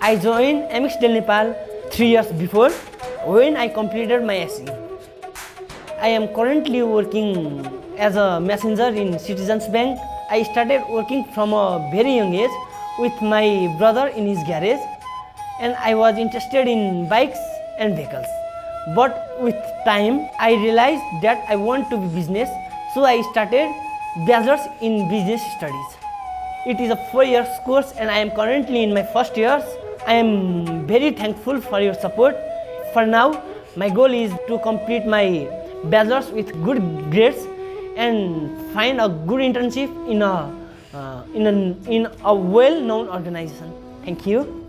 I joined Amics del Nepal 3 years before when I completed my SE. I am currently working as a messenger in Citizens Bank. I started working from a very young age with my brother in his garage, and I was interested in bikes and vehicles. But with time, I realized that I want to be business, so I started bachelor's in business studies. It is a 4 year course and I am currently in my first years. I am very thankful for your support. For now, my goal is to complete my bachelor's with good grades and find a good internship in a well-known organization. Thank you.